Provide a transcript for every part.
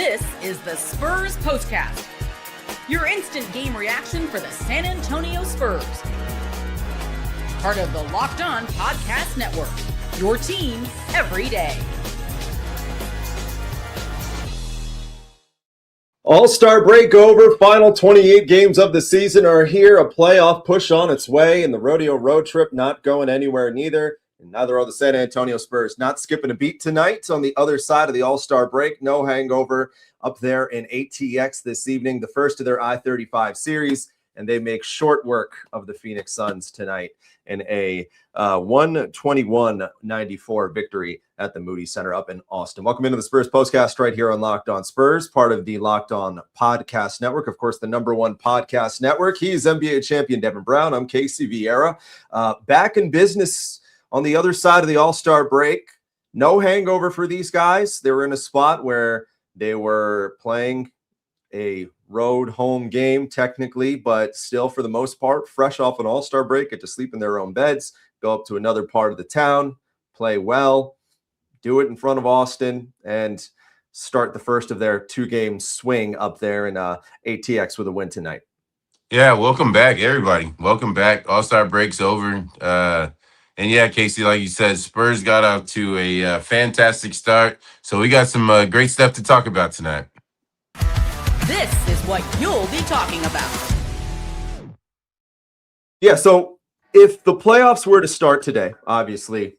This is the Spurs POSTCAST, your instant game reaction for the San Antonio Spurs. Part of the Locked On Podcast Network, your team every day. All-Star break over. Final 28 games of the season are here. A playoff push on its way, and the rodeo road trip not going anywhere neither. And neither are the San Antonio Spurs. Not skipping a beat tonight on the other side of the All-Star break. No hangover up there in ATX this evening. The first of their I-35 series, and they make short work of the Phoenix Suns tonight in a 121-94 victory at the Moody Center up in Austin. Welcome into the Spurs Postcast right here on Locked On Spurs, part of the Locked On Podcast Network. Of course, the #1 podcast network. He's NBA champion Devin Brown. I'm Casey Viera. Back in business on the other side of the All-Star break. No hangover for these guys. They were in a spot where they were playing a road home game technically, but still for the most part, fresh off an All-Star break, get to sleep in their own beds, go up to another part of the town, play well, do it in front of Austin, and start the first of their two-game swing up there in ATX with a win tonight. Yeah, welcome back, everybody. Welcome back. All-Star break's over. And yeah, Casey, like you said, Spurs got out to a fantastic start. So we got some great stuff to talk about tonight. This is what you'll be talking about. Yeah, so if the playoffs were to start today, obviously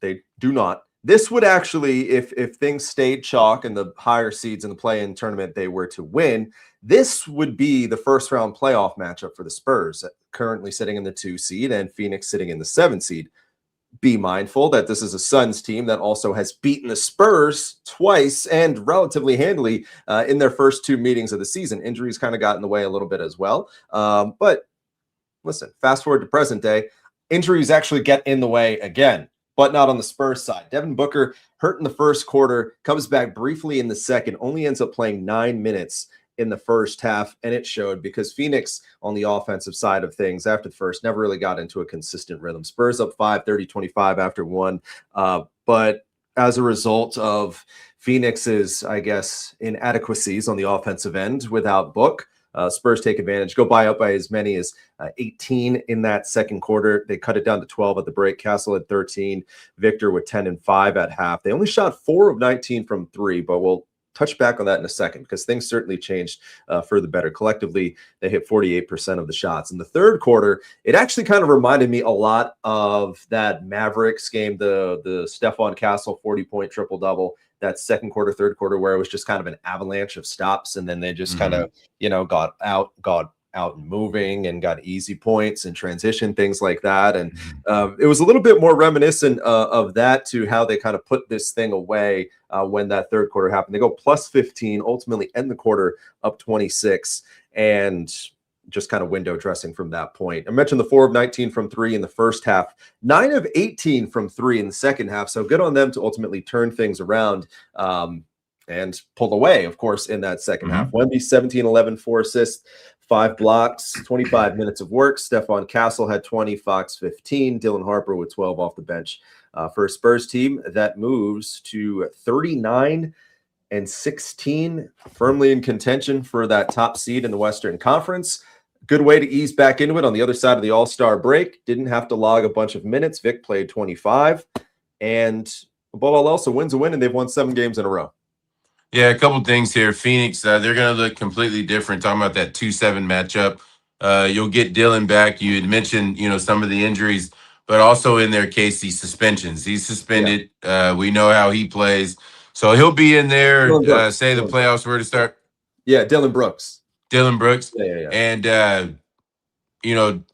they do not. This would actually, if things stayed chalk and the higher seeds in the play-in tournament they were to win, this would be the first-round playoff matchup for the Spurs, currently sitting in the 2 seed and Phoenix sitting in the 7 seed. Be mindful that this is a Suns team that also has beaten the Spurs twice and relatively handily in their first 2 meetings of the season. Injuries kind of got in the way a little bit as well. But listen, fast forward to present day, injuries actually get in the way again, but not on the Spurs side. Devin Booker hurt in the first quarter, comes back briefly in the second, only ends up playing 9 minutes in the first half, and it showed because Phoenix on the offensive side of things after the first never really got into a consistent rhythm. Spurs up 5, 30-25 after one, but as a result of Phoenix's, I guess, inadequacies on the offensive end without Book, Spurs take advantage, go up by as many as 18 in that second quarter. They cut it down to 12 at the break. Castle had 13, Victor with 10 and 5 at half. They only shot 4 of 19 from 3, but we'll touch back on that in a second because things certainly changed for the better. Collectively, they hit 48% of the shots. In the third quarter, it actually kind of reminded me a lot of that Mavericks game, the Stephon Castle 40-point triple-double, that second quarter, third quarter, where it was just kind of an avalanche of stops, and then they just kind of, got out and moving and got easy points and transition, things like that. And it was a little bit more reminiscent of that to how they kind of put this thing away when that third quarter happened. They go plus 15, ultimately end the quarter up 26, and just kind of window dressing from that point. I mentioned the 4 of 19 from 3 in the first half, 9 of 18 from 3 in the second half. So good on them to ultimately turn things around and pull away, of course, in that second half. Wemby, 17, 11, 4 assists, 5 blocks, 25 minutes of work. Stephon Castle had 20, Fox 15, Dylan Harper with 12 off the bench for a Spurs team that moves to 39 and 16, firmly in contention for that top seed in the Western Conference. Good way to ease back into it on the other side of the All-Star break. Didn't have to log a bunch of minutes. Vic played 25, and above all else, a win's a win, and they've won 7 games in a row. Yeah, a couple things here. Phoenix, they're going to look completely different. Talking about that 2-7 matchup. You'll get Dylan back. You had mentioned, some of the injuries, but also in their case, these suspensions. He's suspended. Yeah. We know how he plays. So he'll be in there, say the playoffs were to start. Yeah, Dylan Brooks. Yeah. And,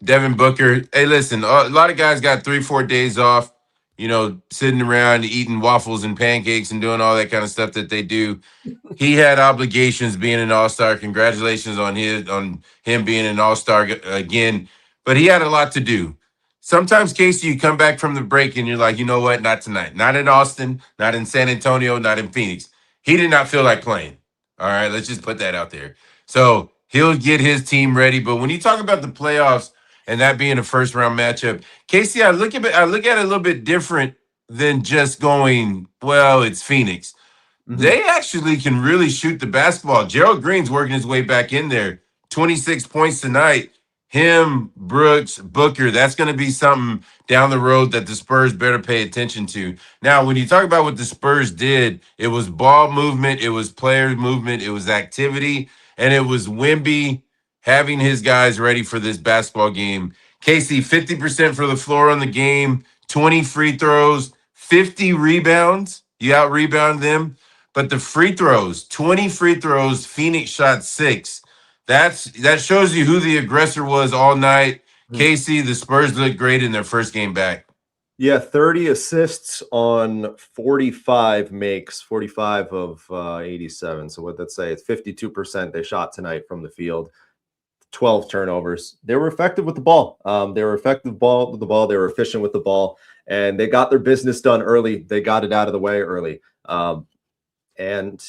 Devin Booker. Hey, listen, a lot of guys got 3-4 days off, sitting around eating waffles and pancakes and doing all that kind of stuff that they do. He had obligations being an all-star. Congratulations on him being an all-star again. But he had a lot to do. Sometimes, Casey, you come back from the break and you're like, you know what? Not tonight. Not in Austin, not in San Antonio, not in Phoenix. He did not feel like playing. All right, let's just put that out there. So he'll get his team ready. But when you talk about the playoffs and that being a first-round matchup, Casey, I look at it a little bit different than just going, well, it's Phoenix. they actually can really shoot the basketball. Gerald Green's working his way back in there. 26 points tonight. Him, Brooks, Booker, that's going to be something down the road that the Spurs better pay attention to. Now, when you talk about what the Spurs did, it was ball movement, it was player movement, it was activity, and it was Wemby having his guys ready for this basketball game. Casey, 50% for the floor on the game, 20 free throws, 50 rebounds. You out-rebound them. But the free throws, 20 free throws, Phoenix shot 6. That shows you who the aggressor was all night. Casey, the Spurs looked great in their first game back. Yeah, 30 assists on 45 makes, 45 of 87. So what that say? It's 52% they shot tonight from the field. 12 turnovers. They were effective with the ball. They were effective with the ball. They were efficient with the ball, and they got their business done early. They got it out of the way early. And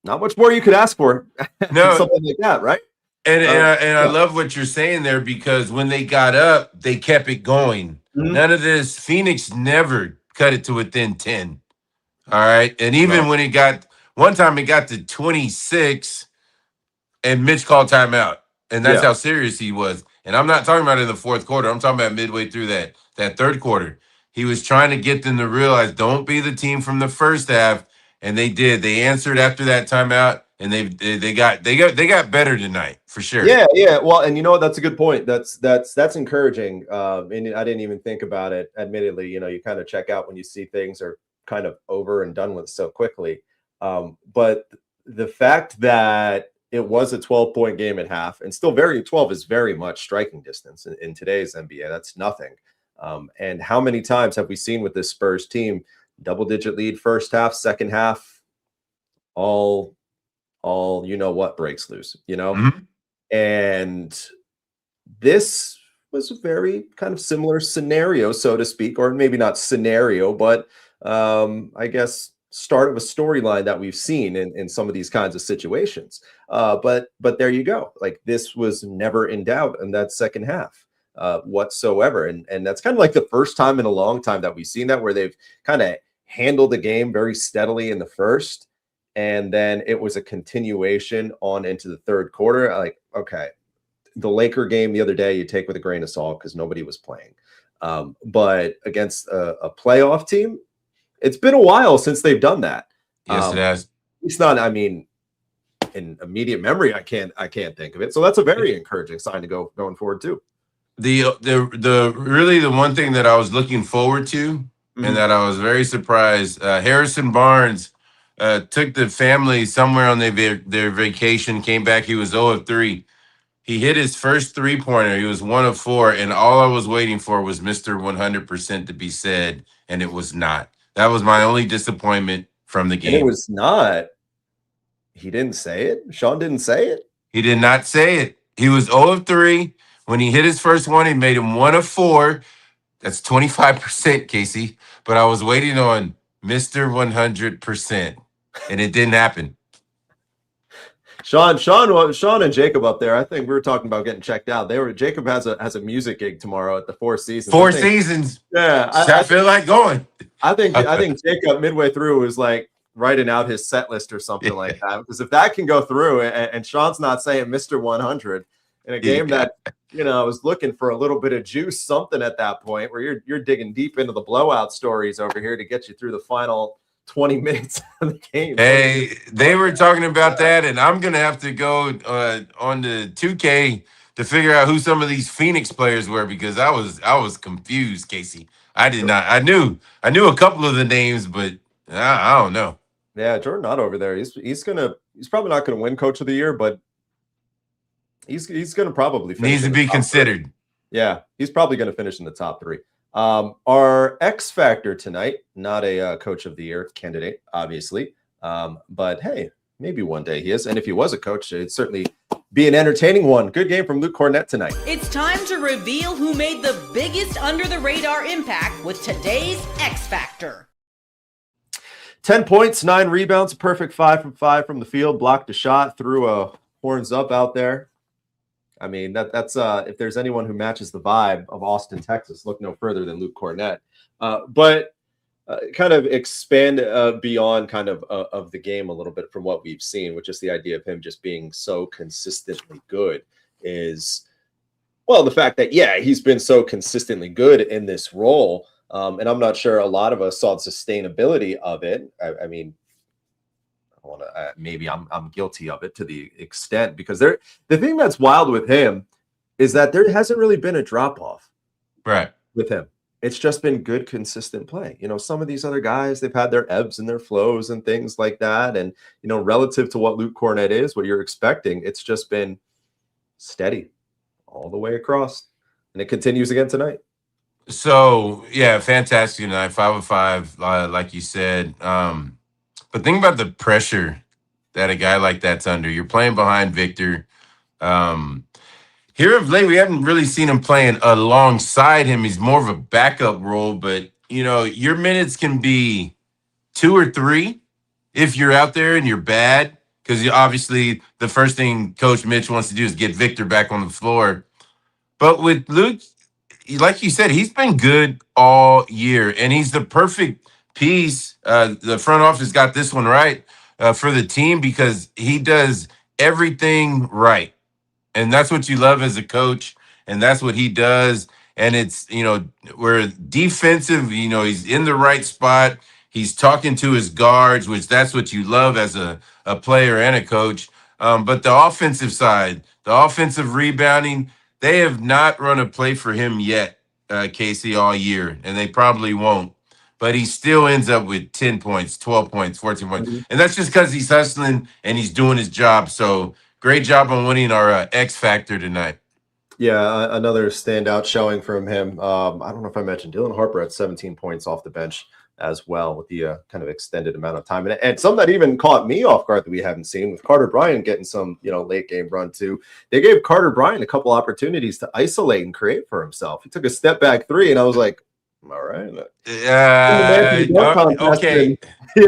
not much more you could ask for. No, something like that, right? And I love what you're saying there, because when they got up, they kept it going. None of this. Phoenix never cut it to within 10. All right. And even when it got one time, it got to 26 and Mitch called timeout. And that's how serious he was. And I'm not talking about in the fourth quarter. I'm talking about midway through that third quarter. He was trying to get them to realize, don't be the team from the first half. And they did. They answered after that timeout, and they got better tonight for sure. Yeah. Well, and you know what? That's a good point. That's encouraging. And I didn't even think about it. Admittedly, you kind of check out when you see things are kind of over and done with so quickly. But the fact that it was a 12-point game at half, and still 12 is very much striking distance in today's NBA. That's nothing. And how many times have we seen with this Spurs team? Double-digit lead first half, second half, all what breaks loose, And this was a very kind of similar scenario, so to speak, or maybe not scenario, but I guess start of a storyline that we've seen in some of these kinds of situations. But there you go. Like, this was never in doubt in that second half. Whatsoever. And that's kind of like the first time in a long time that we've seen that, where they've kind of handled the game very steadily in the first, and then it was a continuation on into the third quarter. Like, okay, the Laker game the other day you take with a grain of salt because nobody was playing. But against a playoff team, it's been a while since they've done that. Yes, it has. It's not, in immediate memory, I can't think of it. So that's a very encouraging sign to going forward too. The really the one thing that I was looking forward to, and that I was very surprised, Harrison Barnes took the family somewhere on their vacation, came back. He was 0 of 3. He hit his first three-pointer. He was 1 of 4, and all I was waiting for was Mr. 100% to be said, and it was not. That was my only disappointment from the game. And it was not. He didn't say it? Sean didn't say it? He did not say it. He was 0 of 3. When he hit his first one, he made him 1 of 4. That's 25%, Casey. But I was waiting on Mr. 100%, and it didn't happen. Sean and Jacob up there, I think we were talking about getting checked out. Jacob has a music gig tomorrow at the Four Seasons. Four Seasons. Yeah. I feel like going. I think Jacob midway through was like writing out his set list or something like that. Because if that can go through and Sean's not saying Mr. 100 in a game that, was looking for a little bit of juice, something at that point where you're digging deep into the blowout stories over here to get you through the final 20 minutes of the game. Hey, they were talking about that, and I'm going to have to go on the 2K to figure out who some of these Phoenix players were, because I was confused, Casey. I did not. I knew a couple of the names, but I don't know. Yeah, Jordan Ott over there. He's probably not going to win Coach of the Year, but he's going to probably finish. Needs to be considered. 3. Yeah, he's probably going to finish in the top 3. Our X factor tonight, not a Coach of the Year candidate, obviously, but hey, maybe one day he is. And if he was a coach, it'd certainly be an entertaining one. Good game from Luke Cornett tonight. It's time to reveal who made the biggest under-the-radar impact with today's X Factor. 10 points, 9 rebounds, a perfect 5 from 5 from the field, blocked a shot, threw a horns up out there. I mean, that's if there's anyone who matches the vibe of Austin, Texas, look no further than Luke Cornett. But kind of expand beyond kind of the game a little bit from what we've seen, which is the idea of him just being so consistently good is, well, the fact that, yeah, he's been so consistently good in this role. And I'm not sure a lot of us saw the sustainability of it. I mean, I want to, maybe I'm guilty of it to the extent, because the thing that's wild with him is that there hasn't really been a drop off right with him. It's just been good, consistent play. You know, some of these other guys, they've had their ebbs and their flows and things like that. And, you know, relative to what Luke Cornett is, what you're expecting, it's just been steady all the way across. And it continues again tonight. So, yeah, fantastic tonight. 5 of 5, like you said. But think about the pressure that a guy like that's under. You're playing behind Victor. Here of late, we haven't really seen him playing alongside him. He's more of a backup role, but, you know, your minutes can be 2 or 3 if you're out there and you're bad, because obviously the first thing Coach Mitch wants to do is get Victor back on the floor. But with Luke, like you said, he's been good all year, and he's the perfect piece. The front office got this one right for the team, because he does everything right. And that's what you love as a coach, and that's what he does. And it's, you know, we're defensive, you know, he's in the right spot. He's talking to his guards, which that's what you love as a player and a coach. But the offensive side, the offensive rebounding, they have not run a play for him yet, Casey, all year, and they probably won't. But he still ends up with 10 points, 12 points, 14 points. Mm-hmm. And that's just because he's hustling and he's doing his job. So great job on winning our X Factor tonight. Yeah, another standout showing from him. I don't know if I mentioned Dylan Harper had 17 points off the bench as well, with the kind of extended amount of time. And some that even caught me off guard that we haven't seen, with Carter Bryant getting some, you know, late game run too. They gave Carter Bryant a couple opportunities to isolate and create for himself. He took a step back 3, and I was like, all right. Okay.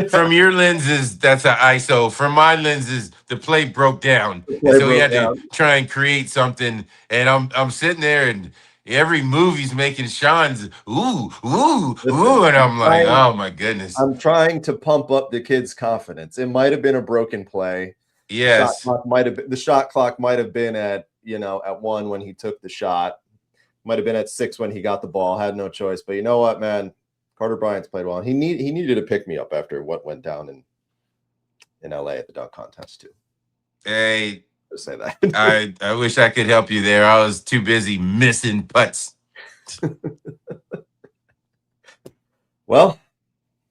From your lenses, that's an ISO. From my lenses, the play broke down. So he had to try and create something. And I'm sitting there, and every move he's making, Sean's ooh, and I'm like, oh my goodness. I'm trying to pump up the kid's confidence. It might have been a broken play. Yes. The shot clock might have been at 1 when he took the shot. Might have been at 6 when he got the ball. Had no choice. But you know what, man? Carter Bryant's played well. He needed to pick me up after what went down in LA at the dunk contest too. Hey, just say that. I wish I could help you there. I was too busy missing putts. Well,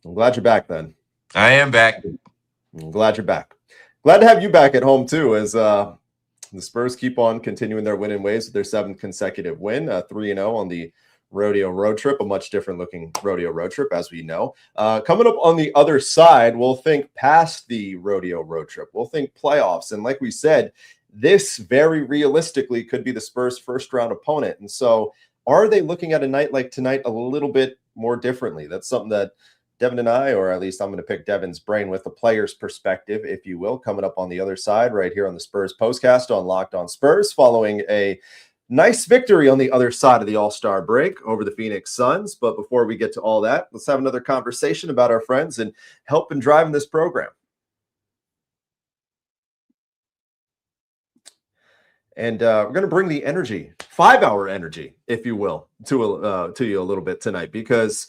I'm glad you're back then. I am back. I'm glad you're back. Glad to have you back at home too, as the Spurs keep on continuing their winning ways with their 7th consecutive win, 3-0 on the rodeo road trip, a much different looking rodeo road trip, as we know. Coming up on the other side, we'll think past the rodeo road trip. We'll think playoffs. And like we said, this very realistically could be the Spurs' first round opponent. And so are they looking at a night like tonight a little bit more differently? That's something that Devin and I, or at least I'm going to pick Devin's brain with the player's perspective, if you will, coming up on the other side right here on the Spurs Postcast on Locked On Spurs, following a nice victory on the other side of the All-Star break over the Phoenix Suns. But before we get to all that, let's have another conversation about our friends and helping driving this program. And we're going to bring the energy, 5-hour energy, if you will, to you a little bit tonight, because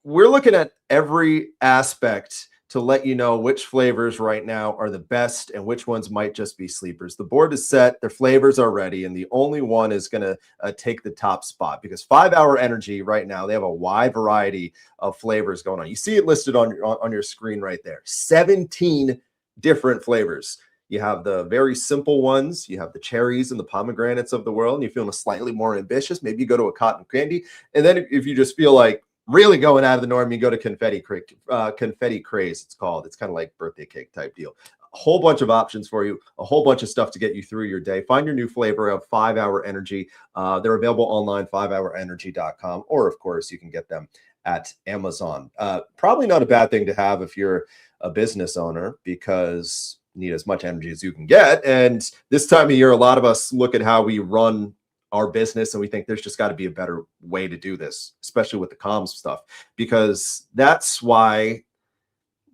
we're looking at every aspect to let you know which flavors right now are the best and which ones might just be sleepers. The board is set, their flavors are ready, and the only one is going to take the top spot, because 5-hour energy right now, they have a wide variety of flavors going on. You see it listed on your screen right there. 17 different flavors. You have the very simple ones. You have the cherries and the pomegranates of the world, and you're feeling slightly more ambitious. Maybe you go to a cotton candy. And then if you just feel like really going out of the norm, you go to confetti craze, it's called. It's kind of like birthday cake type deal. A whole bunch of options for you, a whole bunch of stuff to get you through your day. Find your new flavor of 5-hour energy. They're available online, 5hourenergy.com, or of course you can get them at Amazon. Probably not a bad thing to have if you're a business owner, because you need as much energy as you can get. And this time of year, a lot of us look at how we run our business, and we think there's just got to be a better way to do this, especially with the comms stuff, because that's why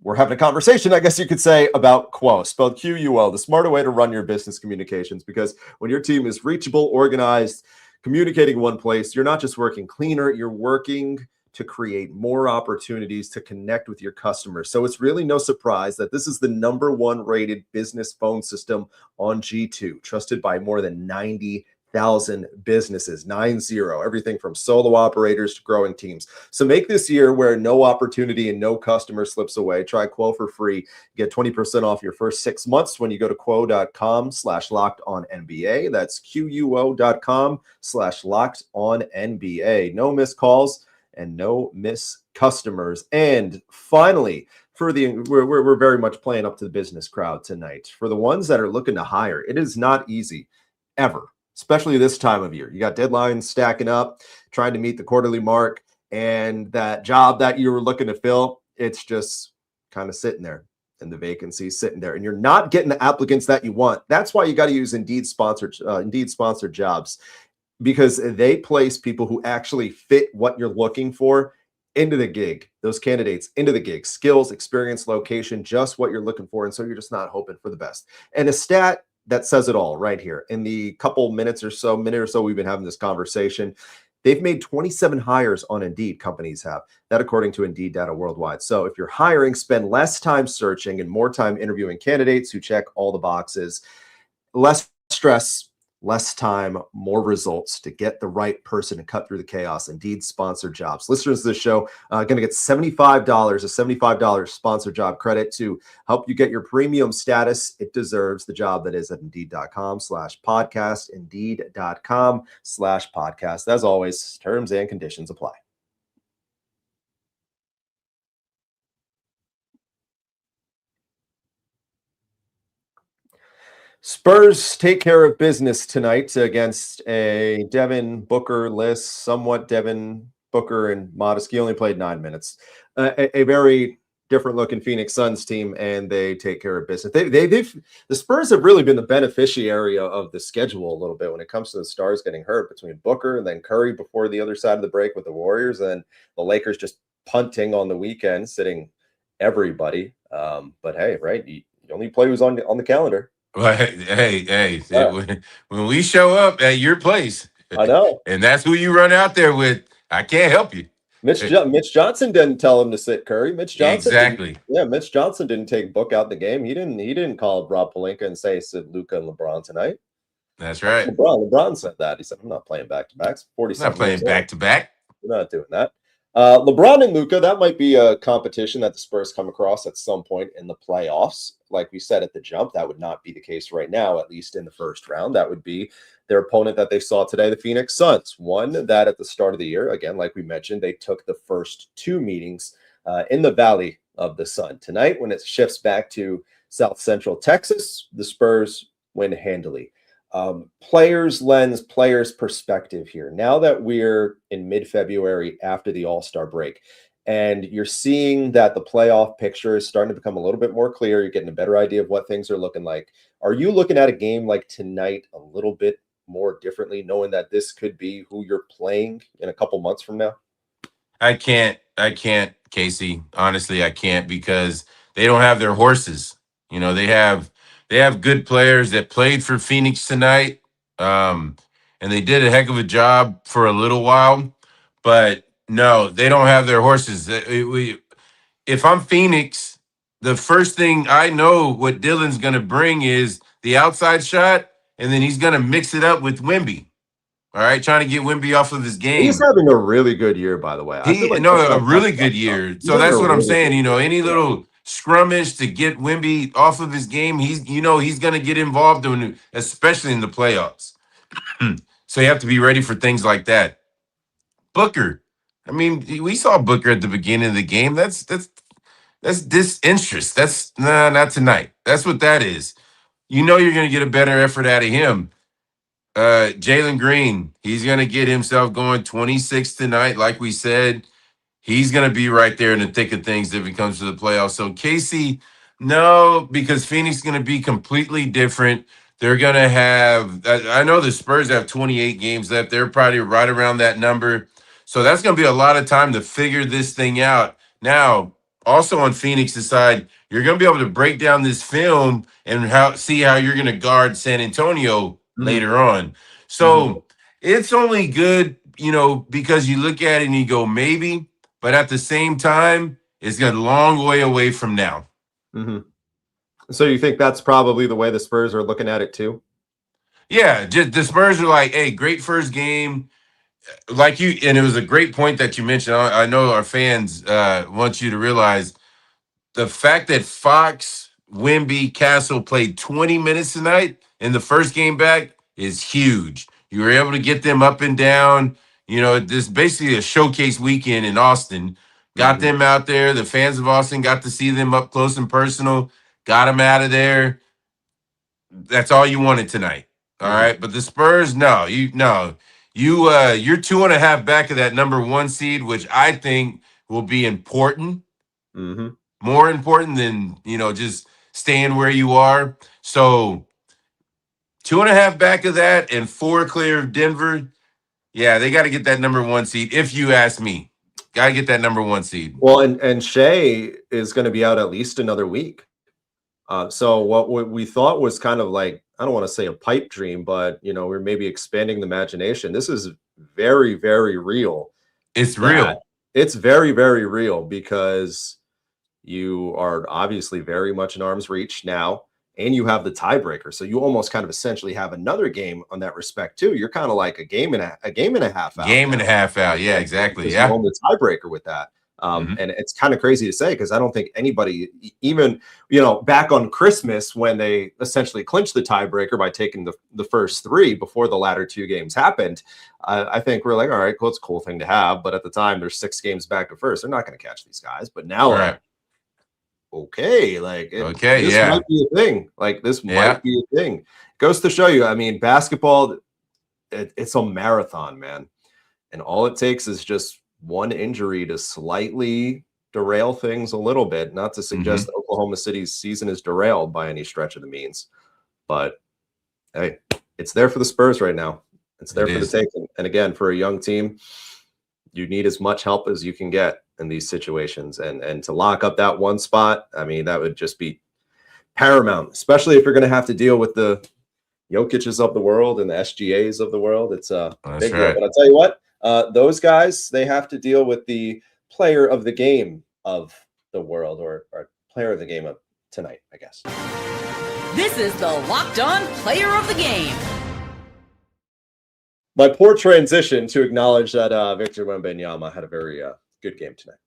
we're having a conversation, I guess you could say, about Quo, spelled Quo, the smarter way to run your business communications. Because when your team is reachable, organized, communicating one place, you're not just working cleaner, you're working to create more opportunities to connect with your customers. So it's really no surprise that this is the #1 rated business phone system on G2, trusted by more than 90,000 businesses, 90, everything from solo operators to growing teams. So make this year where no opportunity and no customer slips away. Try Quo for free. Get 20% off your first 6 months when you go to quo.com/lockedonnba. That's QUO.com/lockedonnba. No missed calls and no miss customers. And finally, we're very much playing up to the business crowd tonight. For the ones that are looking to hire, it is not easy ever, especially this time of year. You got deadlines stacking up, trying to meet the quarterly mark, and that job that you were looking to fill, it's just kind of sitting there, and the vacancy sitting there, and you're not getting the applicants that you want. That's why you got to use Indeed sponsored jobs, because they place people who actually fit what you're looking for into the gig, those candidates into the gig, skills, experience, location, just what you're looking for. And so you're just not hoping for the best. And a stat that says it all right here. In the minute or so we've been having this conversation, they've made 27 hires on Indeed, companies have. That according to Indeed data worldwide. So if you're hiring, spend less time searching and more time interviewing candidates who check all the boxes. Less stress, less time, more results to get the right person to cut through the chaos. Indeed sponsored jobs. Listeners to this show going to get $75 sponsored job credit to help you get your premium status. It deserves the job. That is at Indeed.com/podcast, Indeed.com/podcast. As always, terms and conditions apply. Spurs take care of business tonight against a Devin Booker list, somewhat Devin Booker and modest. He only played 9 minutes. A very different looking Phoenix Suns team, and they take care of business. The Spurs have really been the beneficiary of the schedule a little bit when it comes to the stars getting hurt, between Booker and then Curry before the other side of the break with the Warriors, and the Lakers just punting on the weekend, sitting everybody. But hey, right, you only play who's on the calendar. Well, hey, when we show up at your place, I know, and that's who you run out there with, I can't help you. Mitch Johnson didn't tell him to sit Curry. Mitch Johnson Mitch Johnson didn't take Book out the game. He didn't call Rob Pelinka and say sit Luka and LeBron tonight. That's right. LeBron said that. He said, "I'm not playing back-to-backs. 47. Not playing back-to-back. We're not doing that." LeBron and Luka, that might be a competition that the Spurs come across at some point in the playoffs. Like we said at the jump, that would not be the case right now, at least in the first round. That would be their opponent that they saw today, the Phoenix Suns. One that at the start of the year, again, like we mentioned, they took the first 2 meetings in the Valley of the Sun. Tonight, when it shifts back to South Central Texas, the Spurs win handily. Players lens, players perspective here. Now that we're in mid-February after the All-Star break, and you're seeing that the playoff picture is starting to become a little bit more clear, you're getting a better idea of what things are looking like. Are you looking at a game like tonight a little bit more differently, knowing that this could be who you're playing in a couple months from now? I can't, Casey. Honestly, I can't, because they don't have their horses. You know, they have good players that played for Phoenix tonight, and they did a heck of a job for a little while. But no, they don't have their horses. If I'm Phoenix, the first thing I know what Dylan's going to bring is the outside shot, and then he's going to mix it up with Wemby. All right, trying to get Wemby off of his game. He's having a really good year, by the way. A really good year. So that's what I'm saying. You know, any little scrummage to get Wemby off of his game, he's going to get involved in, especially in the playoffs. So you have to be ready for things like that. Booker, I mean, we saw Booker at the beginning of the game. That's disinterest. That's not tonight. That's what that is. You know, you're going to get a better effort out of him. Jalen Green, he's going to get himself going 26 tonight. Like we said, he's going to be right there in the thick of things if it comes to the playoffs. So Casey, no, because Phoenix is going to be completely different. They're going to have, I know the Spurs have 28 games left. They're probably right around that number. So that's going to be a lot of time to figure this thing out. Now, also on Phoenix's side, you're going to be able to break down this film and see how you're going to guard San Antonio later on. So it's only good, because you look at it and you go, maybe, but at the same time, it's got a long way away from now. So you think that's probably the way the Spurs are looking at it too? Yeah, just the Spurs are like, hey, great first game. Like you, and it was a great point that you mentioned. I know our fans want you to realize the fact that Fox, Wemby, Castle played 20 minutes tonight in the first game back is huge. You were able to get them up and down. This is basically a showcase weekend in Austin. Got them out there. The fans of Austin got to see them up close and personal. Got them out of there. That's all you wanted tonight. All right. But the Spurs, you're 2.5 back of that number 1 seed, which I think will be important. More important than, just staying where you are. So 2.5 back of that and 4 clear of Denver. Yeah, they got to get that number 1 seed. If you ask me, got to get that number 1 seed. Well, and Shea is going to be out at least another week. So what we thought was kind of like, I don't want to say a pipe dream, but we're maybe expanding the imagination. This is very, very real. It's real. It's very, very real because you are obviously very much in arm's reach now, and you have the tiebreaker. So you almost kind of essentially have another game on that respect too. You're kind of like a game and a half out. Game and a half out. Yeah, exactly. Yeah. You own the tiebreaker with that. And it's kind of crazy to say because I don't think anybody, even back on Christmas when they essentially clinched the tiebreaker by taking the first 3 before the latter 2 games happened, I think we're like, all right, cool, it's a cool thing to have. But at the time, there's 6 games back to first. They're not going to catch these guys. But now, right. This might be a thing. Like this might be a thing. Goes to show you. I mean, basketball, it's a marathon, man, and all it takes is just one injury to slightly derail things a little bit. Not to suggest Oklahoma City's season is derailed by any stretch of the means, but hey, it's there for the Spurs right now. It's there for the taking. And again, for a young team, you need as much help as you can get in these situations. And to lock up that 1 spot, I mean, that would just be paramount, especially if you're going to have to deal with the Jokic's of the world and the SGAs of the world. It's a big deal. But I'll tell you what, those guys, they have to deal with the player of the game of the world or player of the game of tonight, I guess. This is the Locked On Player of the Game. My poor transition to acknowledge that Victor Wembanyama had a very good game tonight.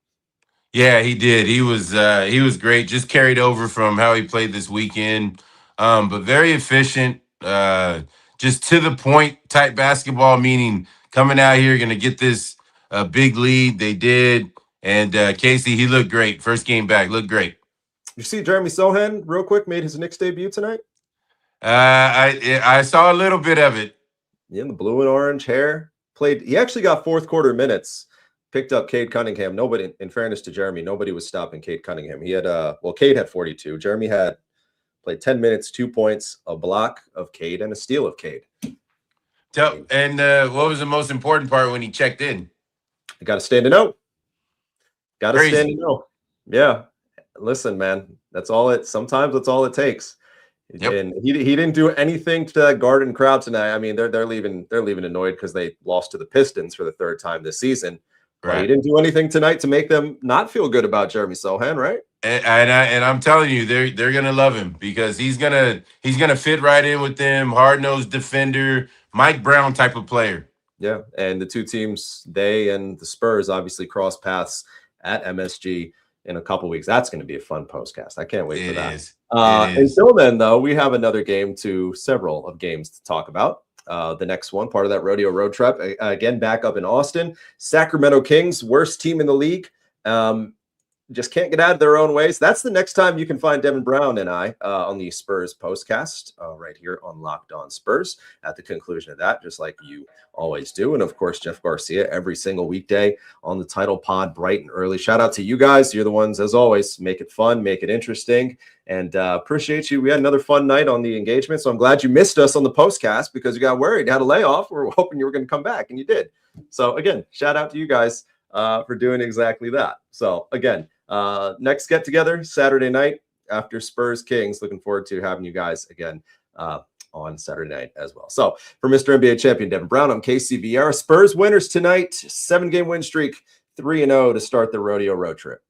Yeah, he did. He was great. Just carried over from how he played this weekend, but very efficient. Just to the point type basketball, meaning coming out here, going to get this big lead. They did. And Casey, he looked great. First game back, looked great. You see Jeremy Sohan real quick made his Knicks debut tonight? I saw a little bit of it. Yeah, the blue and orange hair. Played. He actually got 4th quarter minutes. Picked up Cade Cunningham. Nobody, in fairness to Jeremy, nobody was stopping Cade Cunningham. He had Cade had 42. Jeremy had played 10 minutes, 2 points, a block of Cade, and a steal of Cade. And what was the most important part when he checked in? You got to stand and know. Got to stand and know. Yeah. Listen, man, sometimes that's all it takes. Yep. And he didn't do anything to that Garden crowd tonight. I mean, they're leaving annoyed because they lost to the Pistons for the 3rd time this season. Right. But he didn't do anything tonight to make them not feel good about Jeremy Sohan, right? And I'm telling you, they're gonna love him because he's gonna fit right in with them. Hard-nosed defender, Mike Brown type of player. Yeah, and the 2 teams, they and the Spurs, obviously cross paths at MSG in a couple weeks. That's going to be a fun postcast. I can't wait for that. Until then, though, we have another game several of games to talk about. The next one, part of that rodeo road trip, again, back up in Austin. Sacramento Kings, worst team in the league. just can't get out of their own ways. That's the next time you can find Devin Brown and I on the Spurs postcast right here on Locked On Spurs at the conclusion of that, just like you always do. And of course, Jeff Garcia every single weekday on the title pod bright and early. Shout out to you guys. You're the ones, as always, make it fun, make it interesting, and appreciate you. We had another fun night on the engagement, so I'm glad you missed us on the postcast because you got worried, had a layoff. We were hoping you were going to come back, and you did. So again, shout out to you guys for doing exactly that. So again, next get together Saturday night after Spurs Kings. Looking forward to having you guys again on Saturday night as well. So for Mr. NBA champion Devin Brown, I'm Casey Viera. Spurs winners tonight, 7-game win streak, 3-0 to start the rodeo road trip.